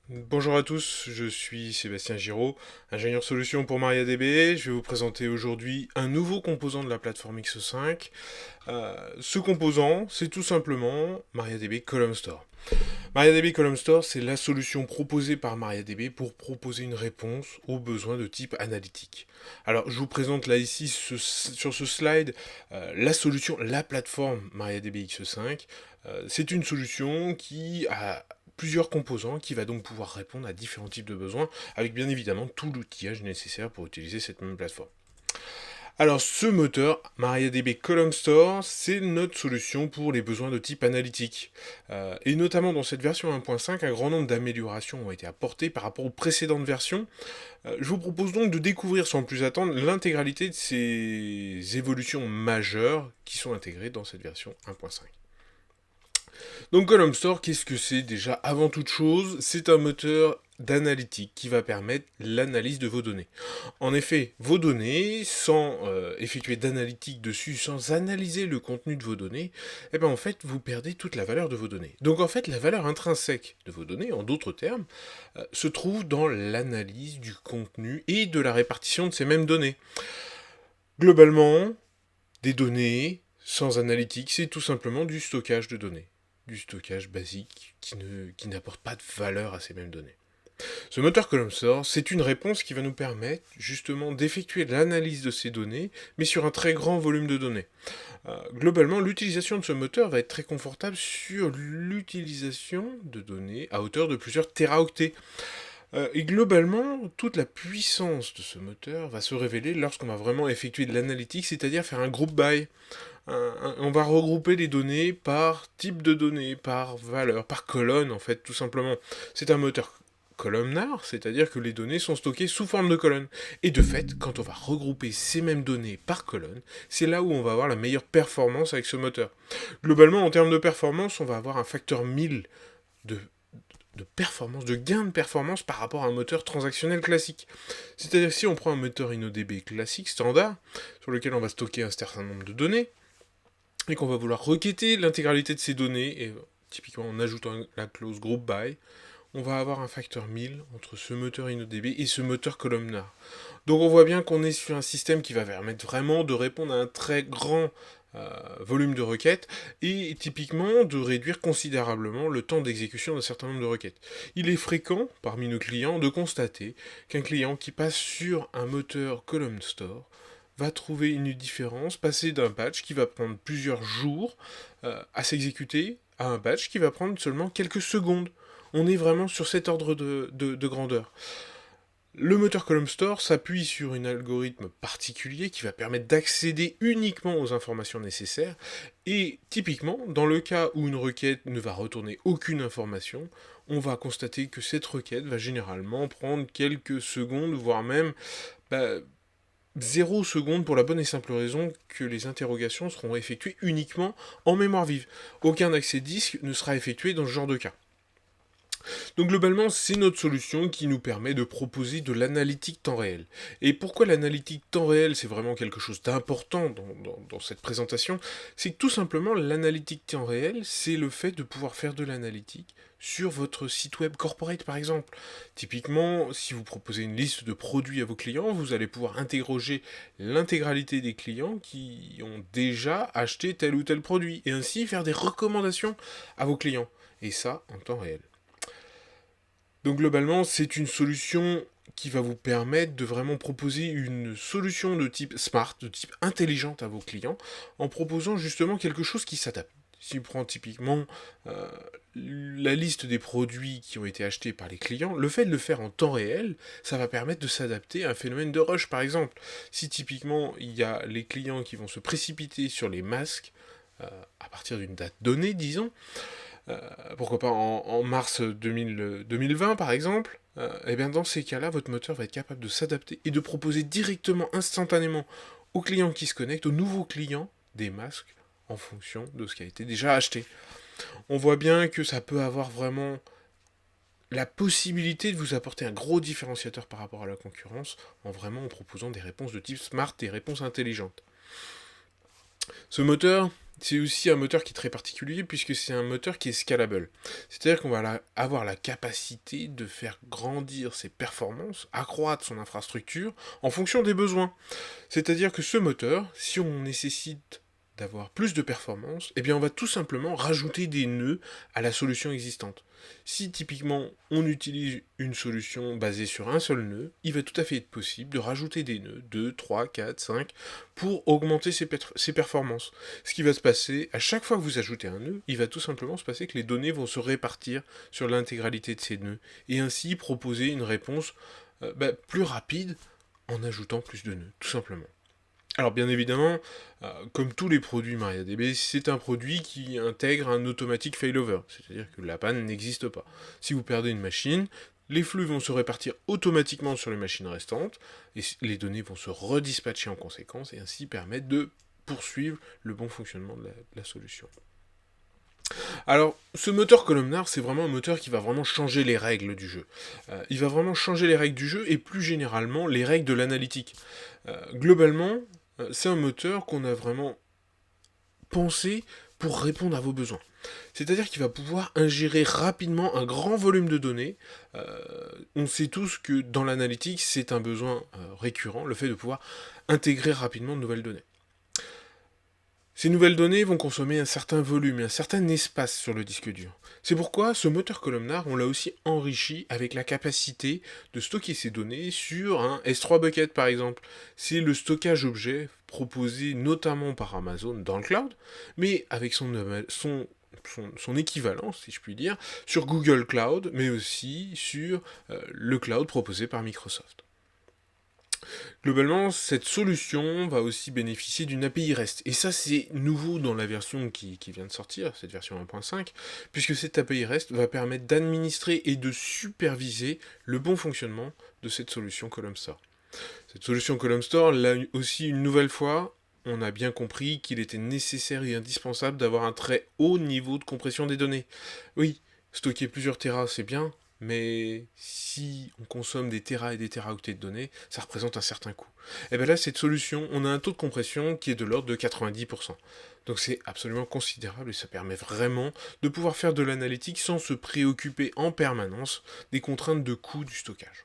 Bonjour à tous, je suis Sébastien Giraud, ingénieur solution pour MariaDB. Je vais vous présenter aujourd'hui un nouveau composant de la plateforme X5. Ce composant, c'est tout simplement MariaDB Column Store. MariaDB Column Store, c'est la solution proposée par MariaDB pour proposer une réponse aux besoins de type analytique. Alors, je vous présente là ici sur ce slide la solution, la plateforme MariaDB X5. C'est une solution qui a plusieurs composants qui va donc pouvoir répondre à différents types de besoins avec bien évidemment tout l'outillage nécessaire pour utiliser cette même plateforme. Alors ce moteur, MariaDB Column Store, c'est notre solution pour les besoins de type analytique. Et notamment dans cette version 1.5, un grand nombre d'améliorations ont été apportées par rapport aux précédentes versions. Je vous propose donc de découvrir sans plus attendre l'intégralité de ces évolutions majeures qui sont intégrées dans cette version 1.5. Donc Column Store, qu'est-ce que c'est déjà? Avant toute chose, c'est un moteur d'analytique qui va permettre l'analyse de vos données. En effet, vos données, sans effectuer d'analytique dessus, sans analyser le contenu de vos données, eh ben en fait, vous perdez toute la valeur de vos données. Donc en fait, la valeur intrinsèque de vos données, en d'autres termes, se trouve dans l'analyse du contenu et de la répartition de ces mêmes données. Globalement, des données sans analytique, c'est tout simplement du stockage de données. Du stockage basique qui n'apporte pas de valeur à ces mêmes données. Ce moteur Column Store, c'est une réponse qui va nous permettre justement d'effectuer l'analyse de ces données, mais sur un très grand volume de données. Globalement, l'utilisation de ce moteur va être très confortable sur l'utilisation de données à hauteur de plusieurs téraoctets. Et globalement, toute la puissance de ce moteur va se révéler lorsqu'on va vraiment effectuer de l'analytique, c'est-à-dire faire un group by. On va regrouper les données par type de données, par valeur, par colonne en fait, tout simplement. C'est un moteur columnar, c'est-à-dire que les données sont stockées sous forme de colonnes. Et de fait, quand on va regrouper ces mêmes données par colonne, c'est là où on va avoir la meilleure performance avec ce moteur. Globalement, en termes de performance, on va avoir un facteur 1000 de performance, de gain de performance par rapport à un moteur transactionnel classique. C'est-à-dire si on prend un moteur InnoDB classique, standard, sur lequel on va stocker un certain nombre de données, et qu'on va vouloir requêter l'intégralité de ces données, et typiquement en ajoutant la clause group by, on va avoir un facteur 1000 entre ce moteur InnoDB et ce moteur columnar. Donc on voit bien qu'on est sur un système qui va permettre vraiment de répondre à un très grand volume de requêtes et typiquement de réduire considérablement le temps d'exécution d'un certain nombre de requêtes. Il est fréquent parmi nos clients de constater qu'un client qui passe sur un moteur Column Store va trouver une différence, passer d'un batch qui va prendre plusieurs jours à s'exécuter à un batch qui va prendre seulement quelques secondes. On est vraiment sur cet ordre de grandeur. Le moteur Column Store s'appuie sur un algorithme particulier qui va permettre d'accéder uniquement aux informations nécessaires et typiquement, dans le cas où une requête ne va retourner aucune information, on va constater que cette requête va généralement prendre quelques secondes, voire même 0 seconde pour la bonne et simple raison que les interrogations seront effectuées uniquement en mémoire vive. Aucun accès disque ne sera effectué dans ce genre de cas. Donc globalement, c'est notre solution qui nous permet de proposer de l'analytique temps réel. Et pourquoi l'analytique temps réel, c'est vraiment quelque chose d'important dans cette présentation? C'est que tout simplement, l'analytique temps réel, c'est le fait de pouvoir faire de l'analytique sur votre site web corporate par exemple. Typiquement, si vous proposez une liste de produits à vos clients, vous allez pouvoir interroger l'intégralité des clients qui ont déjà acheté tel ou tel produit et ainsi faire des recommandations à vos clients. Et ça en temps réel. Donc globalement, c'est une solution qui va vous permettre de vraiment proposer une solution de type smart, de type intelligente à vos clients, en proposant justement quelque chose qui s'adapte. Si on prend typiquement euh, la liste des produits qui ont été achetés par les clients, le fait de le faire en temps réel, ça va permettre de s'adapter à un phénomène de rush par exemple. Si typiquement il y a les clients qui vont se précipiter sur les masques à partir d'une date donnée, disons, pourquoi pas en mars 2020 par exemple, et bien dans ces cas-là, votre moteur va être capable de s'adapter et de proposer directement, instantanément aux clients qui se connectent, aux nouveaux clients, des masques en fonction de ce qui a été déjà acheté. On voit bien que ça peut avoir vraiment la possibilité de vous apporter un gros différenciateur par rapport à la concurrence en proposant des réponses de type smart et réponses intelligentes. Ce moteur, C'est aussi un moteur qui est très particulier puisque c'est un moteur qui est scalable. C'est-à-dire qu'on va avoir la capacité de faire grandir ses performances, accroître son infrastructure en fonction des besoins. C'est-à-dire que ce moteur, si on nécessite d'avoir plus de performance, eh bien on va tout simplement rajouter des nœuds à la solution existante. Si typiquement on utilise une solution basée sur un seul nœud, il va tout à fait être possible de rajouter des nœuds, 2, 3, 4, 5, pour augmenter ses performances. Ce qui va se passer, à chaque fois que vous ajoutez un nœud, il va tout simplement se passer que les données vont se répartir sur l'intégralité de ces nœuds, et ainsi proposer une réponse plus rapide en ajoutant plus de nœuds, tout simplement. Alors bien évidemment, comme tous les produits MariaDB, c'est un produit qui intègre un automatic failover, c'est-à-dire que la panne n'existe pas. Si vous perdez une machine, les flux vont se répartir automatiquement sur les machines restantes, et les données vont se redispatcher en conséquence, et ainsi permettre de poursuivre le bon fonctionnement de la solution. Alors, ce moteur columnar, c'est vraiment un moteur qui va vraiment changer les règles du jeu. Il va vraiment changer les règles du jeu, et plus généralement, les règles de l'analytique. Globalement, c'est un moteur qu'on a vraiment pensé pour répondre à vos besoins. C'est-à-dire qu'il va pouvoir ingérer rapidement un grand volume de données. On sait tous que dans l'analytique, c'est un besoin récurrent, le fait de pouvoir intégrer rapidement de nouvelles données. Ces nouvelles données vont consommer un certain volume et un certain espace sur le disque dur. C'est pourquoi ce moteur columnar, on l'a aussi enrichi avec la capacité de stocker ces données sur un S3 bucket par exemple. C'est le stockage objet proposé notamment par Amazon dans le cloud, mais avec son équivalent, si je puis dire, sur Google Cloud, mais aussi sur le cloud proposé par Microsoft. Globalement, cette solution va aussi bénéficier d'une API REST. Et ça, c'est nouveau dans la version qui vient de sortir, cette version 1.5, puisque cette API REST va permettre d'administrer et de superviser le bon fonctionnement de cette solution Column Store. Cette solution Column Store, là aussi, une nouvelle fois, on a bien compris qu'il était nécessaire et indispensable d'avoir un très haut niveau de compression des données. Oui, stocker plusieurs terras, c'est bien, mais si on consomme des terras et des teraoctets de données, ça représente un certain coût. Et bien là, cette solution, on a un taux de compression qui est de l'ordre de 90%. Donc c'est absolument considérable et ça permet vraiment de pouvoir faire de l'analytique sans se préoccuper en permanence des contraintes de coût du stockage.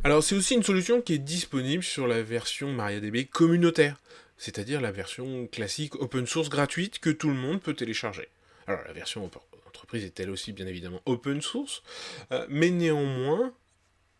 Alors c'est aussi une solution qui est disponible sur la version MariaDB communautaire, c'est-à-dire la version classique open source gratuite que tout le monde peut télécharger. Alors la version entreprise est elle aussi bien évidemment open source, mais néanmoins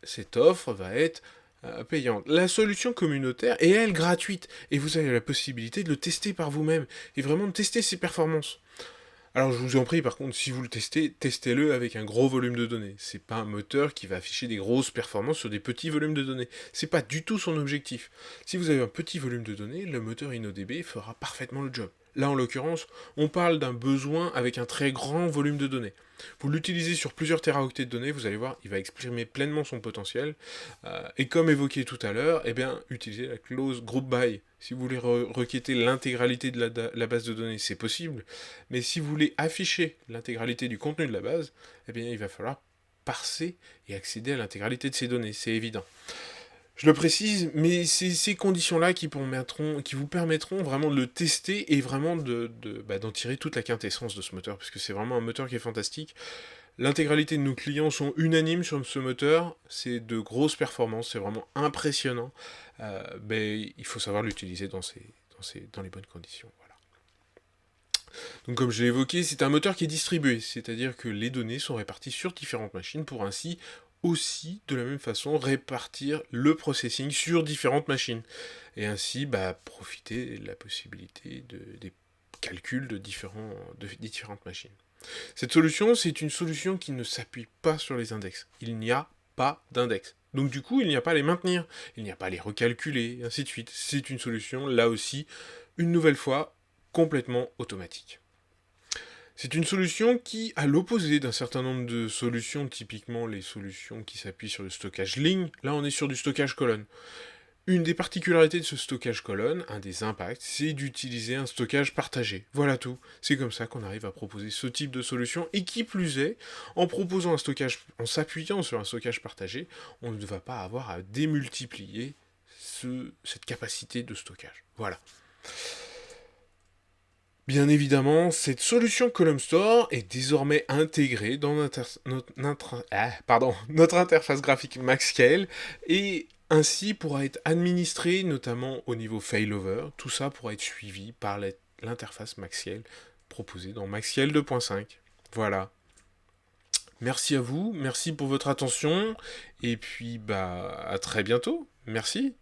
cette offre va être payante. La solution communautaire est elle gratuite et vous avez la possibilité de le tester par vous-même et vraiment de tester ses performances. Alors je vous en prie, par contre, si vous le testez, testez-le avec un gros volume de données. C'est pas un moteur qui va afficher des grosses performances sur des petits volumes de données. C'est pas du tout son objectif. Si vous avez un petit volume de données, le moteur InnoDB fera parfaitement le job. Là, en l'occurrence, on parle d'un besoin avec un très grand volume de données. Vous l'utilisez sur plusieurs teraoctets de données, vous allez voir, il va exprimer pleinement son potentiel. Et comme évoqué tout à l'heure, eh bien, utilisez la clause group by. Si vous voulez requêter l'intégralité de la base de données, c'est possible. Mais si vous voulez afficher l'intégralité du contenu de la base, eh bien, il va falloir parser et accéder à l'intégralité de ces données, c'est évident. Je le précise, mais c'est ces conditions-là qui vous permettront vraiment de le tester et vraiment d'en tirer toute la quintessence de ce moteur, parce que c'est vraiment un moteur qui est fantastique. L'intégralité de nos clients sont unanimes sur ce moteur, c'est de grosses performances, c'est vraiment impressionnant. Il faut savoir l'utiliser dans les bonnes conditions. Voilà. Donc comme je l'ai évoqué, c'est un moteur qui est distribué, c'est-à-dire que les données sont réparties sur différentes machines pour ainsi aussi, de la même façon, répartir le processing sur différentes machines. Et ainsi, profiter de la possibilité des calculs de différentes machines. Cette solution, c'est une solution qui ne s'appuie pas sur les index. Il n'y a pas d'index. Donc du coup, il n'y a pas à les maintenir, il n'y a pas à les recalculer, et ainsi de suite. C'est une solution, là aussi, une nouvelle fois, complètement automatique. C'est une solution qui, à l'opposé d'un certain nombre de solutions, typiquement les solutions qui s'appuient sur le stockage ligne, là on est sur du stockage colonne. Une des particularités de ce stockage colonne, un des impacts, c'est d'utiliser un stockage partagé. Voilà tout. C'est comme ça qu'on arrive à proposer ce type de solution, et qui plus est, en proposant un stockage, en s'appuyant sur un stockage partagé, on ne va pas avoir à démultiplier cette capacité de stockage. Voilà. Bien évidemment, cette solution Column Store est désormais intégrée dans notre interface graphique Maxscale et ainsi pourra être administrée notamment au niveau failover. Tout ça pourra être suivi par l'interface Maxscale proposée dans Maxscale 2.5. Voilà. Merci à vous, merci pour votre attention et puis à très bientôt. Merci.